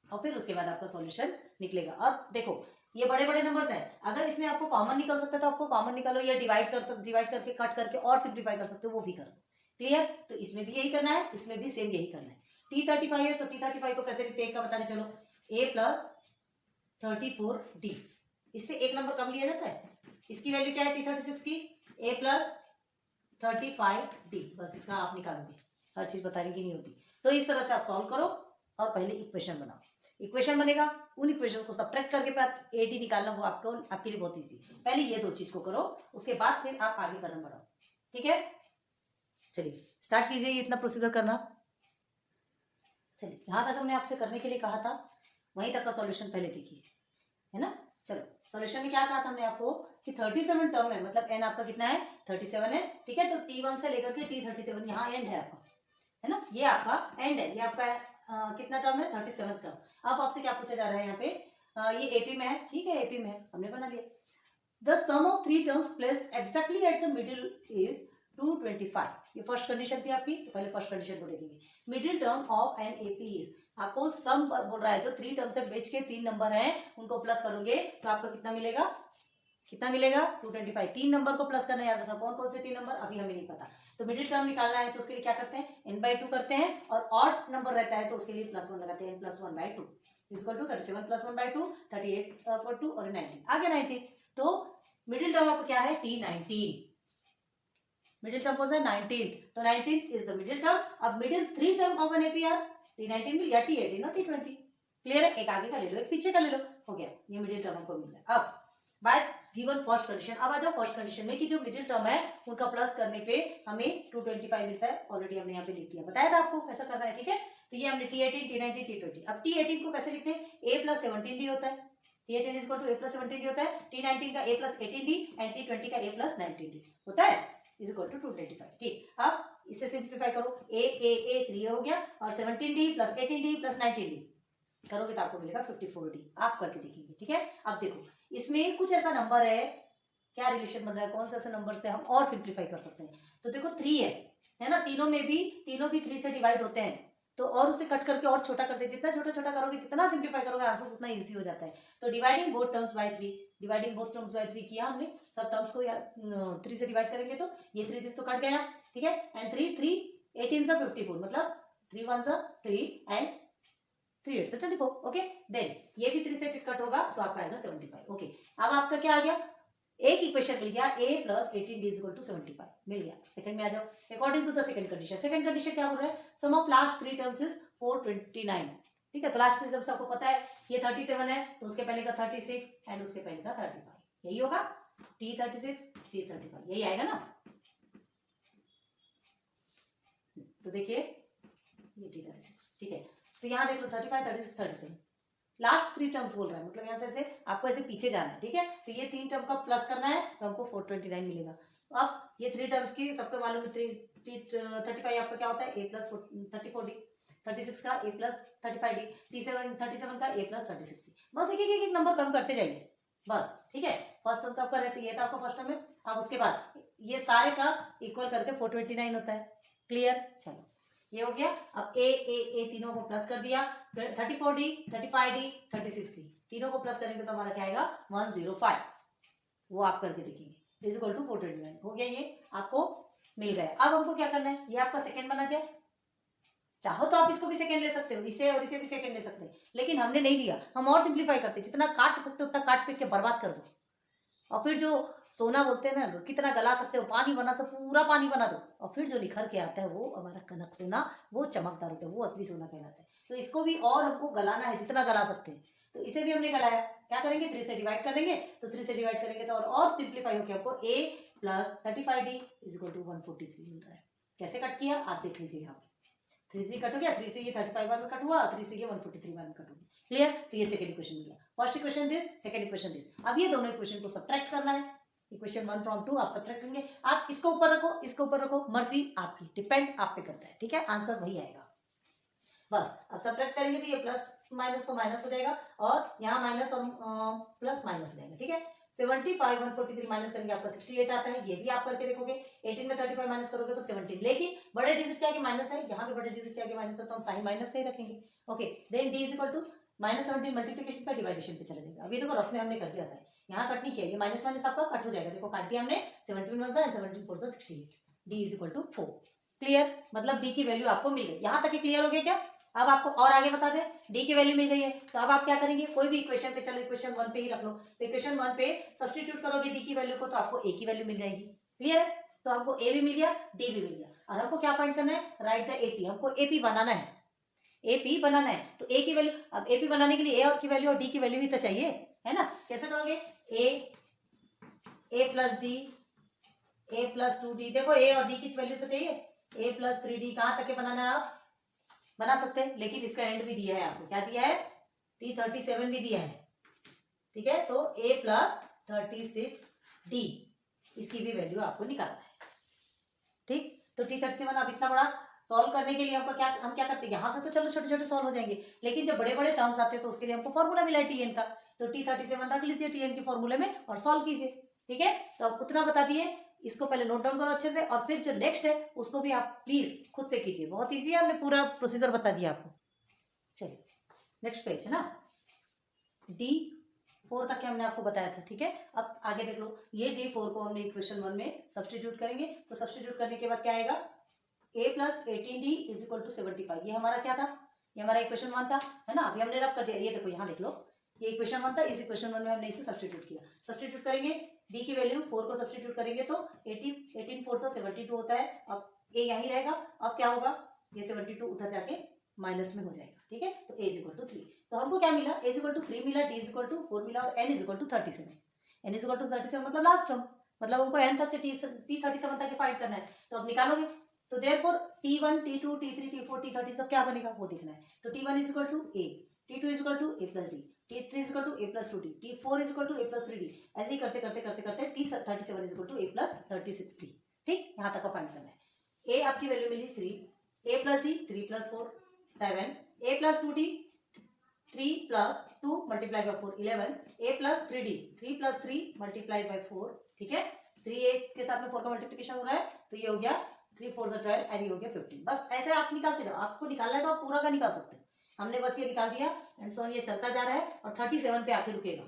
और फिर उसके बाद आपका सॉल्यूशन निकलेगा। अब देखो ये बड़े बड़े नंबर्स हैं, अगर इसमें आपको कॉमन निकल सकता है तो आपको कॉमन निकालो, या डिवाइड करके कट करके और सिंप्लीफाई कर सकते हो, वो भी कर दो। क्लियर? तो इसमें भी यही करना है, इसमें भी सेम यही करना है। T35 है तो T35 को कैसे लिखते हैं का बताने चलो, a + 34d, इससे एक नंबर कम लिया जाता है। इसकी वैल्यू क्या है T36 की, a + 35d, बस इसका आप निकालोगे, हर चीज बताने की नहीं होती। तो इस तरह से आप सॉल्व करो और पहले इक्वेशन बनाओ, इक्वेशन बनेगा, उन इक्वेशंस को सब्ट्रैक्ट करके बाद एटी निकालना, वो आपके लिए बहुत ईजी। पहले ये दो चीज को करो, उसके बाद फिर आप आगे कदम बढ़ाओ, ठीक है। चलिए स्टार्ट कीजिए इतना प्रोसीजर करना। चलिए जहां तक हमने आपसे करने के लिए कहा था वहीं तक का सॉल्यूशन पहले देखिए, है ना। चलो सॉल्यूशन में क्या कहा था हमने आपको कि 37 टर्म है, मतलब एन आपका कितना है, 37 है, ठीक है। तो T1 से लेकर के T37 यहाँ एंड है आपका, है ना, ये आपका एंड है, ये आपका कितना टर्म है, 37 टर्म। अब आपसे क्या पूछा जा रहा है यहाँ पे, ये एपी में है, ठीक है, एपी में है, हमने बना लिया। The sum of 3 terms placed exactly at the middle is 225। ये फर्स्ट कंडीशन थी आपकी, तो पहले फर्स्ट कंडीशन को देखेंगे। Middle term of an AP is, आपको सम बोल रहा है, जो 3 टर्म से बीच के 3 नंबर हैं उनको प्लस करोगे तो आपको कितना मिलेगा, 225। 3 नंबर को प्लस करना, याद रखना कौन कौन से 3 नंबर अभी हमें नहीं पता। तो मिडिल टर्म निकालना है तो उसके लिए क्या करते हैं, n/2 करते हैं, और ऑड नंबर रहता है तो उसके लिए +1 लगाते हैं, n + 1/2 इक्वल टू 37 + 1/2 38/2 और 19 आ गया 19। तो मिडिल टर्म आपको क्या है, T19, मिडिल टर्म कौन सा है, 19th, तो 19th is the middle term. अब middle 3 term of an AP are, T19 मिल गया, T18 और T20। क्लियर है, एक आगे का ले लो, एक पीछे का ले लो, हो गया, ये मिडिल टर्म आपको मिल गया। अब बाय गिवन फर्स्ट कंडीशन, अब आ जाओ फर्स्ट कंडीशन में कि जो मिडिल टर्म है उनका प्लस करने पे हमें 225 मिलता है। ऑलरेडी हमने यहाँ पे लिख दिया, बताया था आपको कैसा करना है, ठीक है। तो ये हमने T18 T19 T20। अब T18 को कैसे लिखते हैं, a + 17d होता है, T18 is equal to a + 17d होता है, T19 का a + 18d एंड T20 का a + 19d होता है, इज इक्वल टू 225। ठीक, अब इसे सिंप्लीफाई करो, a 3 हो गया, और 17d + 18d + 19d करोगे तो आपको मिलेगा 54d। आप करके देखेंगे, ठीक है। अब देखो इसमें कुछ ऐसा नंबर है, क्या रिलेशन बन रहा है, कौन सा ऐसा नंबर से हम और सिंप्लीफाई कर सकते हैं। तो देखो 3 है ना, तीनों भी 3 से डिवाइड होते हैं, तो और उसे कट करके और छोटा करते हैं, जितना छोटा छोटा करोगे, जितना सिंप्लीफाई करोगे आंसर उतना ईजी हो जाता है। तो डिवाइडिंग बोथ टर्म्स बाय 3 किया हमने, सब टर्म्स को 3 से डिवाइड करेंगे तो ये 3 तो कट गया, ठीक है, एंड 3 18 सा 54, मतलब 3 1 सा 3 एंड 3 8 से 24। ओके, देन ये भी 3 से कट होगा तो आपका आएगा 75। ओके, अब आपका क्या आ गया, एक इक्वेशन मिल गया, a + 18d = 75 मिल गया। सेकंड में आ जाओ, according to the second condition. Second condition क्या बोल रहा है, sum of last 3 terms is 429। ठीक है, तो लास्ट 3 टर्म्स आपको पता है, ये 37 है तो उसके पहले का 36 एंड उसके पहले का 35, यही होगा, T36 T35 यही आएगा ना। तो देखिए ये T36, ठीक है। तो यहाँ देख लो 35, 36, 37 लास्ट 3 टर्म्स बोल रहा है, मतलब यहाँ से ऐसे आपको ऐसे पीछे जाना है, ठीक है। तो ये 3 टर्म का प्लस करना है तो हमको 429 मिलेगा। अब ये 3 टर्म्स की सबको मालूम है, 35 आपका क्या होता है a प्लस 34d, 36 का a प्लस 35d, T37 का a प्लस 36d। बस एक एक नंबर कम करते जाइए बस, ठीक है। फर्स्ट टर्म तो आपका रहता है, ये था आपका फर्स्ट टर्म में। अब उसके बाद ये सारे का इक्वल करके 429 होता है। क्लियर, चलो ये हो गया। अब ए तीनों को प्लस कर दिया, 34d, 35d, 36d तीनों को प्लस करेंगे तो हमारा क्या आएगा 105, वो आप करके देखेंगे, इज इक्वल टू 429 हो गया। ये आपको मिल गया। अब हमको क्या करना है, ये आपका सेकंड बना गया। चाहो तो आप इसको भी सेकंड ले सकते हो, इसे और इसे भी सेकंड ले सकते हैं, लेकिन हमने नहीं लिया। हम और सिंप्लीफाई करते, जितना काट सकते हो उतना काट पीट के बर्बाद कर दो। और फिर जो सोना बोलते हैं ना, कितना गला सकते हो, पानी बना सकते, पूरा पानी बना दो, और फिर जो निखर के आता है वो हमारा कनक सोना, वो चमकदार होता है, वो असली सोना कहलाता है। तो इसको भी और हमको गलाना है, जितना गला सकते हैं। तो इसे भी हमने गलाया, क्या करेंगे 3 से डिवाइड कर देंगे। तो 3 से डिवाइड करेंगे तो और सिंप्लीफाई होकर हमको a plus 35d is equal to 143 मिल रहा है। कैसे कट किया आप देख लीजिए, यहाँ पे 3 कट हो गया, 3 से ये 35 बार में कट हुआ, 3 से ये 143 बार में कट हो गया। क्लियर, तो ये सेकंड इक्वेशन मिल गया। First equation this, second equation this. अब ये दोनों इक्वेशन को सब्ट्रैक्ट करना है। इक्वेशन 1 फ्रॉम 2 आप सब्ट्रैक्ट करेंगे। आप इसको ऊपर रखो, इसको ऊपर रखो, मर्जी आपकी, डिपेंड आप पे करता है, ठीक है। आंसर वही आएगा बस। अब सब्ट्रैक्ट करेंगे तो ये प्लस माइनस तो माइनस हो जाएगा, और यहाँ माइनस और प्लस माइनस हो जाएगा, ठीक है। 75 143 माइनस करेंगे आपका 68 आता है। ये भी आप करके देखोगे, 18 में 35 माइनस करोगे तो 17, लेकिन बड़े डिजिट के आगे माइनस है, यहाँ पे बड़े डिजिट के आगे माइनस है तो हम साइन माइनस का ही रखेंगे। Okay, then D is equal to -17 multiplication पर डिवाइडेशन पे चला जाएगा। अभी देखो रफ में हमने करके रखा है, यहाँ कट नहीं किया, ये माइनस माइनस आपका कट हो जाएगा। देखो काट दिया हमने, 17 1 and 17 4 68, D is equal to 4। Clear, मतलब डी की वैल्यू आपको मिल गई। यहाँ तक क्लियर हो गया क्या? अब आपको और आगे बता दें, डी की वैल्यू मिल गई है तो अब आप क्या करेंगे, कोई भी इक्वेशन पे, चलो इक्वेशन 1 पे ही रख लो, तो इक्वेशन 1 पे सब्स्टिट्यूट करोगे डी की वैल्यू को तो आपको ए की वैल्यू मिल जाएगी। क्लियर है, तो हमको ए भी मिल गया, डी भी मिल गया। और हमको क्या फाइंड करना है, राइट द एपी। हमको एपी बनाना है, एपी बनाना है। तो ए की वैल्यू, अब एपी बनाने के लिए ए की वैल्यू और डी की वैल्यू ही तो चाहिए, है ना। कैसे करोगे, ए plus D, A plus 2d। देखो ए और डी की वैल्यू तो चाहिए, a प्लस 3d कहाँ तक के बनाना है आप बना सकते हैं, लेकिन इसका एंड भी दिया है आपको, क्या दिया है, T37 भी दिया है, ठीक है। तो a प्लस 36d इसकी भी वैल्यू आपको निकालना है, ठीक। तो T37 अब इतना बड़ा सॉल्व करने के लिए हमको हम क्या करते हैं, यहाँ से तो चलो छोटे छोटे सॉल्व हो जाएंगे, लेकिन जब बड़े बड़े टर्म्स आते हैं तो उसके लिए हमको फॉर्मूला मिला है Tn का। तो T37 रख लीजिए Tn के फॉर्मूले में और सॉल्व कीजिए, ठीक है। तो अब उतना बता दिए, इसको पहले नोट डाउन करो अच्छे से, और फिर जो नेक्स्ट है उसको भी आप प्लीज खुद से कीजिए, बहुत ईजी है, हमने पूरा प्रोसीजर बता दिया आपको। चलिए नेक्स्ट पेज है ना, D4 तक के हमने आपको बताया था, ठीक है। अब आगे देख लो, ये D4 को हमने इक्वेशन 1 में सब्स्टिट्यूट करेंगे। तो सब्स्टिट्यूट करने के बाद क्या आएगा, a plus 18d is equal to 75। ये हमारा क्या था, ये हमारा इक्वेशन 1 था, है ना। अभी हमने रब कर दिया, ये देखो यहाँ देख लो, ये इक्वेशन 1 था, इस इक्वेशन 1 में हमने इसे सब्स्टिट्यूट किया। सब्स्टिट्यूट करेंगे, d की वैल्यू 4 को सब्स्टिट्यूट करेंगे तो 18 4 से 72 होता है। अब a यहीं रहेगा, अब क्या होगा, ये 72 उधर जाके माइनस में हो जाएगा, ठीक है। तो a इज इक्वल टू 3। तो हमको क्या मिला, a इज इक्वल टू 3 मिला, d इज इक्वल टू 4 मिला, और n is equal to 37। n is equal to 37 मतलब लास्ट टर्म, मतलब हमको n तक के T37 तक के फाइंड करना है। तो अब निकालोगे, तो therefore T1 T2 T3 T4 T30 सब क्या बनेगा वो देखना है। तो T1 is equal to a, T2 is equal to a plus d, T3 is equal to a plus 2d, T4 is equal to a plus 3d। ऐसे ही करते करते करते करते T37 is equal to a plus 36d, ठीक। यहाँ तक का फाइंड करना है। a आपकी वैल्यू मिली 3, a plus d 3 plus 4 7, a plus 2d 3 plus 2 multiply by 4 11, a plus 3d 3 plus 3 multiply by 4, ठीक है। 3a के साथ में 4 का मल्टीप्लीकेशन हो रहा है, तो ये हो गया 3 4 12 एंड ये हो गया 15। बस ऐसे आप निकालते जाओ, आपको निकालना है तो आप पूरा का निकाल सकते हैं। हमने बस ये निकाल दिया एंड सो ये चलता जा रहा है और 37 पे आके रुकेगा,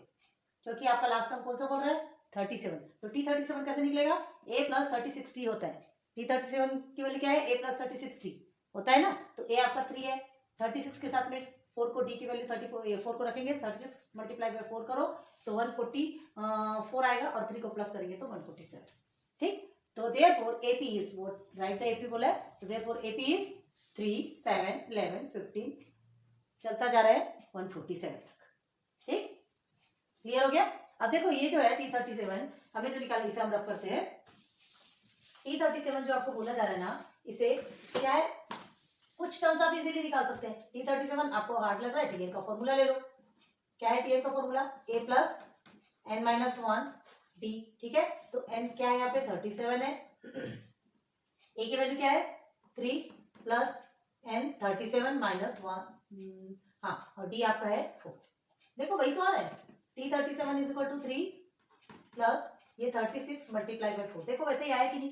क्योंकि आपका लास्ट टर्म कौन सा बोल रहा है 37। तो T37 कैसे निकलेगा, a प्लस 36d होता है। T37 की वैल्यू क्या है, a प्लस 36d होता है ना। तो a आपका 3 है, 36 के साथ में 4 को d की वैल्यू 4 को रखेंगे, 36 मल्टीप्लाई बाई 4 करो तो 144 आएगा, और 3 को प्लस करेंगे तो 147, ठीक। तो therefore AP is what, write the AP बोला है, तो therefore AP is 3 7 11 15, चलता जा रहा है 147 तक, ठीक। क्लियर हो गया। अब देखो ये जो है T37 हमें जो निकालना, इसे हम रख करते हैं। T37 जो आपको बोला जा रहा है ना, इसे क्या है, कुछ टर्म्स आप इजीली निकाल सकते हैं। T37 आपको हार्ड लग रहा है, Tn का फॉर्मूला ले लो। क्या है Tn का formula? a plus n minus 1 d, ठीक है। तो n क्या है यहाँ पे? 37 है। a की वैल्यू क्या है? 3 प्लस n 37 माइनस 1, हाँ, और d आपका है 4। देखो वही तो आ रहा है, T37 is equal to 3 plus ये 36 मल्टीप्लाई बाई 4। देखो वैसे ही आया कि नहीं?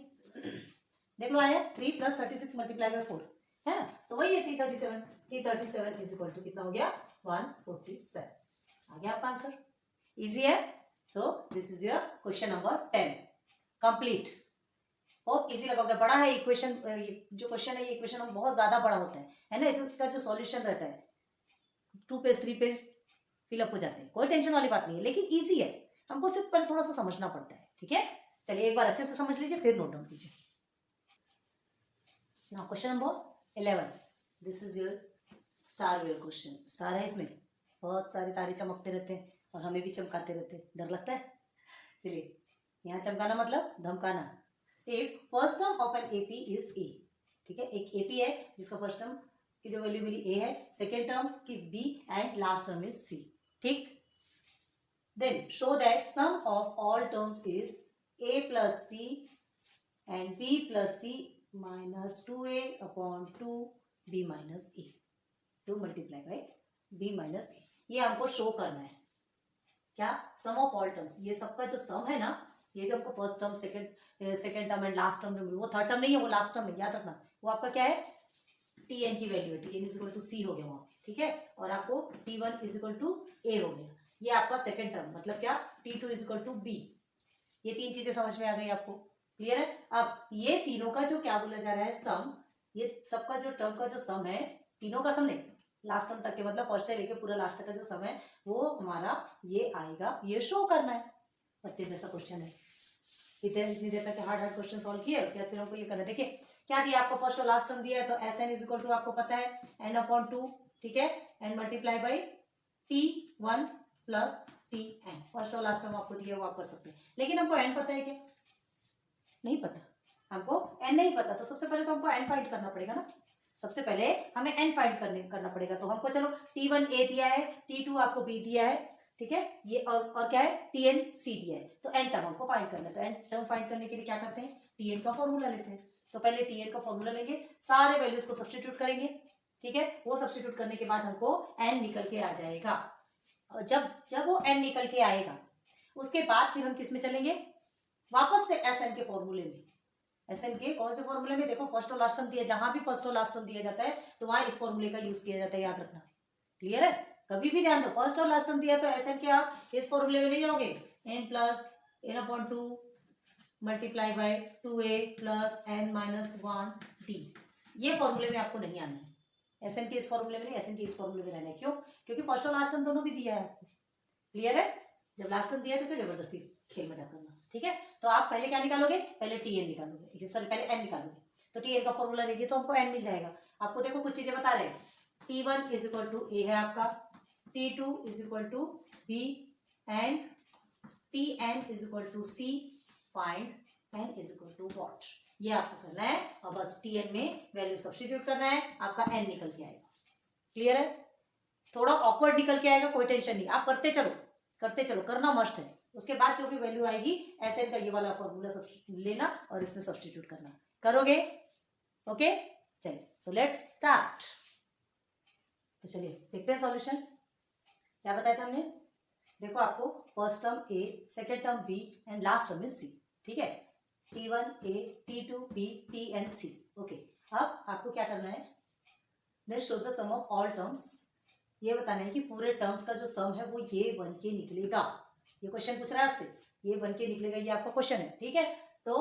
देख लो आया, 3 प्लस 36 मल्टीप्लाई बाई 4 है ना, तो वही है T37 इज इक्वल टू कितना हो गया? 147। आ गया आपका आंसर। इजी है। So this is your question number 10 complete. बहुत इजी लगा। बड़ा है इक्वेशन, जो क्वेश्चन है ये इक्वेशन बहुत ज्यादा बड़ा होता है ना। इसका जो सॉल्यूशन रहता है 2 पेज 3 पेज फिलअप हो जाते हैं, कोई टेंशन वाली बात नहीं है, लेकिन ईजी है। हमको सिर्फ पहले थोड़ा सा समझना पड़ता है, ठीक है। चलिए एक बार अच्छे से समझ लीजिए, फिर नोट डाउन कीजिए। Now question number 11, this is your star where question. Star है इसमें, बहुत सारे तारे चमकते रहते हैं और हमें भी चमकाते रहते हैं, डर लगता है। चलिए, यहाँ चमकाना मतलब धमकाना। एक first term of an AP is a, ठीक है। एक एपी है जिसका फर्स्ट टर्म की जो वैल्यू मिली ए है, सेकेंड टर्म की B and last term is C, ठीक। Then show that sum of all terms is a plus C and b plus C minus 2a upon 2b minus A, 2 multiply by b minus A. ये हमको show करना है। क्या? Sum of all terms. ये सबका जो sum है ना, ये जो हमको first term second term and last term में, वो थर्ड टर्म नहीं है, वो लास्ट टर्म है, याद रखना। वो आपका क्या है? Tn की वैल्यू है। Tn इज इक्वल टू सी हो गया वहां, ठीक है। और आपको T1 इज इक्वल टू ए हो गया। ये आपका सेकेंड टर्म, मतलब क्या? T2 is equal to B. ये तीन चीजें समझ में आ गई आपको, क्लियर है। अब ये तीनों का जो क्या बोला जा रहा है, सम, ये सबका जो टर्म का जो सम है, तीनों का सम नहीं, लास्ट टर्म तक के, मतलब फर्स्ट से लेके पूरा लास्ट तक का जो सम है, वो हमारा ये आएगा, ये शो करना है। बच्चे जैसा क्वेश्चन है। इतनी देर तक हार्ड क्वेश्चन सॉल्व किया, उसके बाद फिर हमको ये करना है। देखिए क्या दिया आपको, फर्स्ट और लास्ट टर्म दिया है, तो S N is equal to आपको पता है n अपॉन 2, ठीक है, and multiply by T1 plus Tn। First और लास्ट टर्म आपको दिया, वो आप कर सकते हैं। लेकिन हमको n पता है क्या? नहीं पता। हमको n नहीं पता, तो सबसे पहले तो हमको n फाइंड करना पड़ेगा ना। सबसे पहले हमें n फाइंड करना पड़ेगा। तो हमको चलो T1 a दिया है, T2 आपको b दिया है, ठीक है, ये और क्या है? Tn c दिया है। तो n टर्म हमको फाइंड करना है। तो n टर्म फाइंड करने के लिए क्या करते हैं? Tn का फॉर्मूला लेते हैं। तो पहले Tn का फॉर्मूला लेंगे, सारे वैल्यूज को सब्स्टिट्यूट करेंगे, ठीक है। वो सब्स्टिट्यूट करने के बाद हमको n निकल के आ जाएगा। और जब वो n निकल के आएगा, उसके बाद फिर हम किस में चलेंगे? वापस से Sn के फॉर्मूले में। Sn के कौन से फॉर्मूले में? देखो फर्स्ट और लास्ट टर्म दिया, जहां भी फर्स्ट और लास्ट टर्म दिया जाता है तो वहां इस फॉर्मूले का यूज किया जाता है, याद रखना, क्लियर है। कभी भी ध्यान दो, फर्स्ट और लास्ट टर्म दिया तो Sn के आप इस फॉर्मूले में नहीं जाओगे, n plus n upon 2 multiply by 2a plus n minus 1d, ये फॉर्मूले में आपको नहीं आना है। Sn के इस फॉर्मूले में नहीं, Sn के इस फॉर्मूले में रहना है। क्यों? क्योंकि फर्स्ट और लास्ट टर्म दोनों भी दिया है आपको, क्लियर है। जब लास्ट टर्म दिया है तो क्या जबरदस्ती खेल मजा करना, ठीक है। तो आप पहले क्या निकालोगे? पहले Tn निकालोगे, सॉरी पहले n निकालोगे। तो Tn का फॉर्मूला लेंगे तो हमको n मिल जाएगा। आपको देखो कुछ चीजें बता रहे हैं। T1 इज इक्वल टू ए है आपका, T2 is equal to B and Tn is equal to C. Find n is equal to what, ये आपको करना है। और बस Tn में वैल्यू सब्स्टिट्यूट करना है, आपका n निकल के आएगा, क्लियर है। थोड़ा ऑकवर्ड निकल के आएगा, कोई टेंशन नहीं, आप करते चलो, करना मस्ट है। उसके बाद जो भी वैल्यू आएगी Sn का ये वाला फॉर्मूला लेना और इसमें सब्स्टिट्यूट करना। करोगे? ओके, चलिए, सो लेट्स स्टार्ट। तो चलिए देखते हैं सॉल्यूशन। क्या बताया था हमने? देखो आपको first term a, second term b and last term is c, ठीक है। T1 a, T2 b, Tn c, okay. अब आपको क्या करना है? Then show the sum of all terms. ये बताना है कि पूरे टर्म्स का जो सम है वो ये बन के निकलेगा। ये क्वेश्चन पूछ रहा है आपसे, ये बन के निकलेगा, ये आपका क्वेश्चन है, ठीक है। तो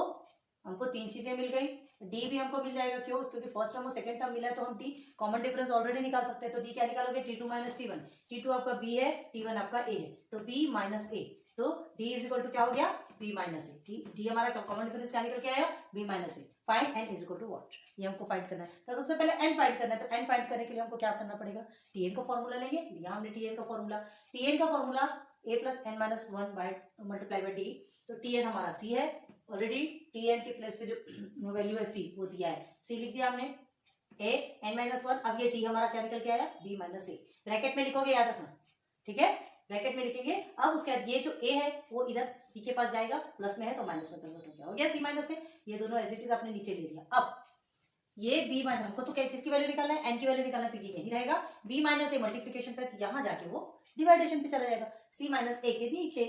हमको तीन चीजें मिल गई, डी भी हमको मिल जाएगा। क्यों? क्योंकि फर्स्ट टर्म और सेकंड टर्म मिला है, तो हम डी कॉमन डिफरेंस ऑलरेडी निकाल सकते हैं। तो डी क्या निकालोगे? T2 minus T1। T2 आपका b है, T1 आपका a है, तो b माइनस a। तो d इज इक्वल टू क्या हो गया? b minus a। डी हमारा कॉमन डिफरेंस क्या निकल के आया? b minus a। Find n is equal to what, ये हमको फाइंड करना है। तो सबसे पहले n फाइंड करना है। तो n फाइंड करने के लिए हमको क्या करना पड़ेगा? Tn का फॉर्मूला लेंगे, लिया हमने Tn का फॉर्मूला। Tn का formula a plus n minus 1 by multiply by D. तो Tn हमारा c है, ऑलरेडी Tn के प्लेस पे जो वैल्यू है c, वो दिया है, c लिख दिया हमने। ए n माइनस 1, अब ये t हमारा क्या निकल के आया b माइनस ए, ब्रैकेट में लिखोगे याद रखना, ठीक है, ब्रैकेट में लिखेंगे। अब उसके बाद ये जो a है वो इधर c के पास जाएगा, प्लस में है तो माइनस में कन्वर्ट हो गया c माइनस ए, ये दोनों एज इट इज आपने नीचे ले लिया। अब ये b माइनस, हमको तो क्या किसकी वैल्यू निकालना है, n की वैल्यू निकालना है, तो ये यही रहेगा b माइनस ए मल्टीप्लीकेशन पे, तो यहाँ जाके वो डिवाइडेशन पे चला जाएगा c माइनस ए के नीचे,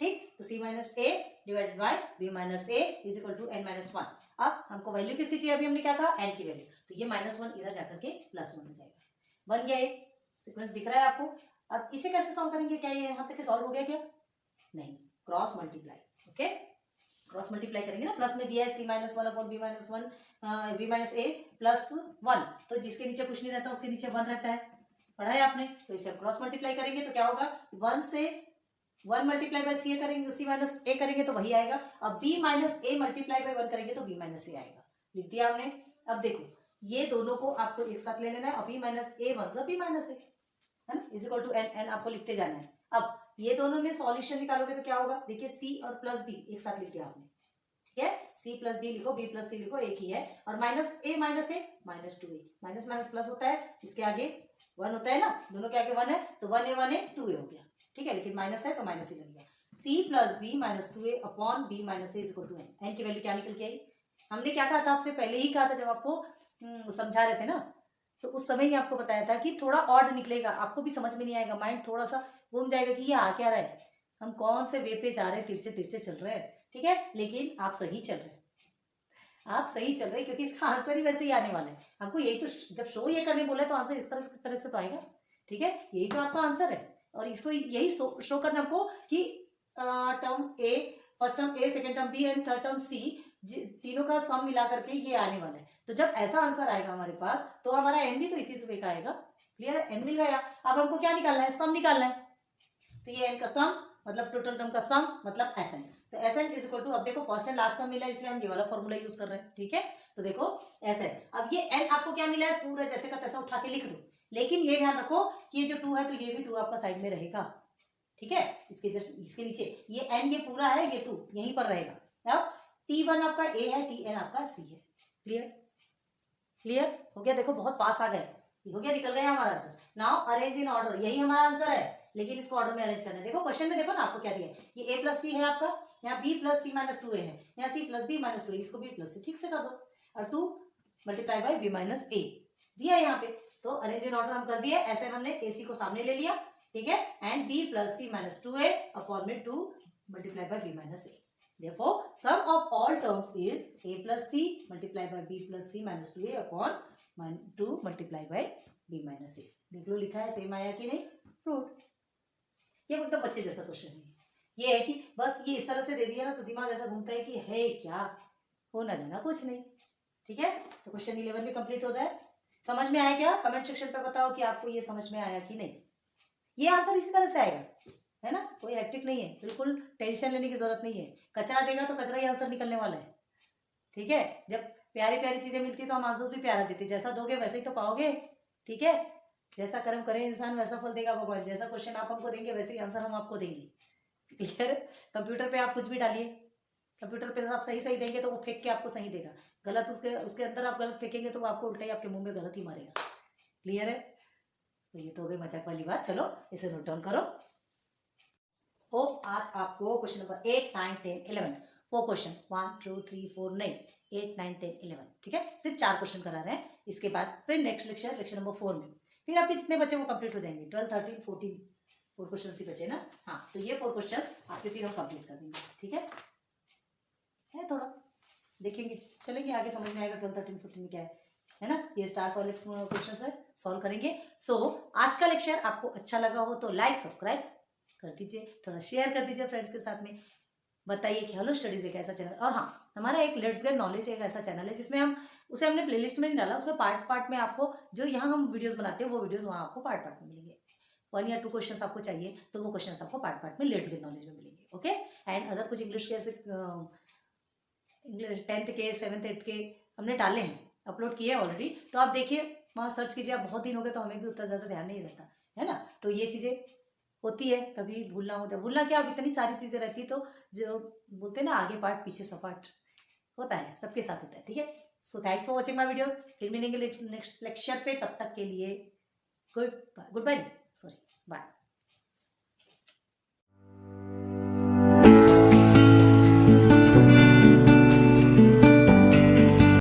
ठीक, तो c minus A divided by b minus A is equal to n minus 1। अब हमको वैल्यू किसकी चाहिए, अभी हमने क्या कहा, n की वैल्यू, तो ये -1 इधर जाकर के +1 हो जाएगा, बन गया एक सीक्वेंस दिख रहा है आपको। अब इसे कैसे सॉल्व करेंगे, क्या ये यहाँ तक सॉल्व हो गया क्या, नहीं, cross multiply, okay, cross multiply करेंगे ना, प्लस में दिया है c minus 1 upon b minus 1 b minus A plus 1, तो जिसके नीचे कुछ नहीं रहता उसके नीचे 1 रहता है, पढ़ा है आपने, तो इसे हम क्रॉस मल्टीप्लाई करेंगे तो क्या होगा, 1 से 1 मल्टीप्लाई बाय सी करेंगे, सी माइनस ए करेंगे तो वही आएगा। अब b minus A multiply by 1 करेंगे तो b माइनस ए आएगा, लिख दिया हमने। अब देखो ये दोनों को आपको एक साथ ले लेना है, अब b माइनस ए 1 b माइनस ए है ना, इज इक्वल टू n आपको लिखते जाना है। अब ये दोनों में सॉल्यूशन निकालोगे तो क्या होगा, देखिए c और प्लस b एक साथ लिख दिया आपने, ठीक है, c प्लस बी लिखो, b प्लस सी लिखो, एक ही है, और minus A minus 2a, minus minus plus होता है, इसके आगे 1 होता है ना, दोनों के आगे 1 है तो 1a 2a हो गया, ठीक है, लेकिन माइनस है तो माइनस ही लगेगा, c plus B minus 2a upon b minus A is equal to n, n की वैल्यू क्या निकल के आई, हमने क्या कहा था आपसे, पहले ही कहा था जब आपको समझा रहे थे ना, तो उस समय ही आपको बताया था कि थोड़ा ऑड निकलेगा, आपको भी समझ में नहीं आएगा, माइंड थोड़ा सा घूम जाएगा कि ये आ क्या रहा है, हम कौन से वे पे जा रहे हैं, तिरछे तिरछे चल रहे हैं, ठीक है, लेकिन आप सही चल रहे हैं, आप सही चल रहे हैं, क्योंकि इसका आंसर ही वैसे ही आने वाला है। हमको यही तो, जब शो ये करने बोले तो आंसर इस तरह से तो आएगा, ठीक है, यही तो आपका आंसर है, और इसको यही शो करना आपको कि term A, first term A, second term B and third term C, तीनों का सम मिला करके ये आने वाला है। तो जब ऐसा आंसर आएगा हमारे पास तो हमारा एन भी तो इसी तरह का आएगा, क्लियर है, एन मिल गया। अब हमको क्या निकालना है, सम निकालना है, तो ये एन का सम मतलब टोटल टर्म का सम मतलब एस एन, तो S N is equal to, अब देखो फर्स्ट एंड लास्ट टर्म मिला है इसलिए हम ये वाला फॉर्मूला यूज कर रहे हैं, ठीक है, तो देखो एस एन, अब ये एन आपको क्या मिला है, पूरा जैसे का तैसा उठा के लिख दो, लेकिन ये ध्यान रखो कि ये जो 2 है तो ये भी 2 आपका साइड में रहेगा, ठीक है, इसके जस्ट इसके नीचे ये एन ये पूरा है, ये 2 यहीं पर रहेगा। अब T1 आपका A है, Tn आपका C है, क्लियर, क्लियर हो गया, देखो बहुत पास आ गए, हो गया, निकल गया हमारा answer. Now arrange in order, यही हमारा आंसर है, लेकिन इसको ऑर्डर में अरेंज करना है। देखो क्वेश्चन में देखो ना आपको क्या दिया है, ये a प्लस सी है आपका, यहाँ b plus C minus 2a है, यहाँ c plus b minus 2a, इसको b प्लस सी ठीक से कर दो, और 2 multiply by b minus a दिया है यहाँ पे, तो अरेंज इन ऑर्डर हम कर दिए, ऐसे हमने ac को सामने ले लिया, ठीक है, and b plus C minus 2a upon में 2 multiply by b minus a। Therefore, sum of all terms is a plus c multiplied by b plus c minus 2a upon 2 multiplied by b minus a। देख लो लिखा है, same आया कि नहीं, proved. ये एकदम बच्चे जैसा क्वेश्चन है, ये है कि बस ये इस तरह से दे दिया ना तो दिमाग ऐसा घूमता है कि है क्या, होना जाना कुछ नहीं, ठीक है। तो क्वेश्चन 11 भी कंप्लीट हो रहा है, समझ में आया क्या, कमेंट सेक्शन पे बताओ कि आपको ये समझ में आया कि नहीं। ये आंसर इसी तरह से आएगा, है ना, कोई हेक्टिक नहीं है, बिल्कुल टेंशन लेने की जरूरत नहीं है, कचरा देगा तो कचरा ही आंसर निकलने वाला है, ठीक है। जब प्यारी प्यारी चीजें मिलती है तो हम आंसर भी प्यारा देते, जैसा दोगे वैसे ही तो पाओगे, ठीक है, जैसा कर्म करे इंसान वैसा फल देगा भगवान, जैसा क्वेश्चन आप हमको देंगे वैसे ही आंसर हम आपको देंगे, क्लियर। कंप्यूटर पे आप कुछ भी डालिए, कंप्यूटर पे आप सही सही देंगे तो वो फेंक के आपको सही देगा, गलत उसके अंदर आप गलत फेंकेंगे तो वो आपको उल्टा ही आपके मुंह में गलत ही मारेगा, क्लियर है। तो ये तो हो गई मजाक वाली बात, चलो इसे नोट डाउन करो। होप आज आपको क्वेश्चन नंबर 8, 9, 10, 11 4 क्वेश्चन 1 2 3 4 नहीं 8, 9, 10, 11, ठीक है, सिर्फ 4 क्वेश्चन करा रहे हैं। इसके बाद फिर नेक्स्ट लेक्चर नंबर 4 में फिर आपके जितने बच्चे वो कंप्लीट हो जाएंगे, 12, 13, 14 4 क्वेश्चन ही बचे ना, हाँ, तो ये 4 क्वेश्चन आपके फिर हम कंप्लीट कर देंगे, ठीक है थोड़ा देखेंगे, चलेंगे आगे, समझ में आएगा 12, 13, 14 में क्या है ना, ये स्टार्स वाले क्वेश्चन है, सॉल्व करेंगे। सो आज का लेक्चर आपको अच्छा लगा हो तो लाइक सब्सक्राइब कर दीजिए, थोड़ा शेयर कर दीजिए फ्रेंड्स के साथ में, बताइए कि हेलो स्टडीज एक ऐसा चैनल, और हाँ हमारा एक लेट्स गेट नॉलेज एक ऐसा चैनल है जिसमें हम उसे हमने प्लेलिस्ट में नहीं डाला, उसमें पार्ट में आपको जो यहाँ हम वीडियोस बनाते हैं वो वीडियोस वहाँ आपको पार्ट में मिलेंगे। 1 या 2 क्वेश्चन आपको चाहिए तो वो क्वेश्चन आपको पार्ट में लेट्स गेट नॉलेज में मिलेंगे, ओके। एंड अदर कुछ इंग्लिश के ऐसे 10th के 7th 8th के हमने डाले हैं, अपलोड किए ऑलरेडी, तो आप देखिए वहाँ सर्च कीजिए, आप बहुत दिन हो गए तो हमें भी उतना ज़्यादा ध्यान नहीं रहता है ना, तो ये चीज़ें होती है, कभी भूलना होता है, भूलना क्या, अब इतनी सारी चीज़ें रहती तो जो बोलते हैं ना आगे पार्ट पीछे सपाट होता है, सबके साथ होता है, ठीक है। So thanks for watching my videos. फिर मिलेंगे नेक्स्ट लेक्चर पे, तब तक के लिए गुड बाय, सॉरी बाय।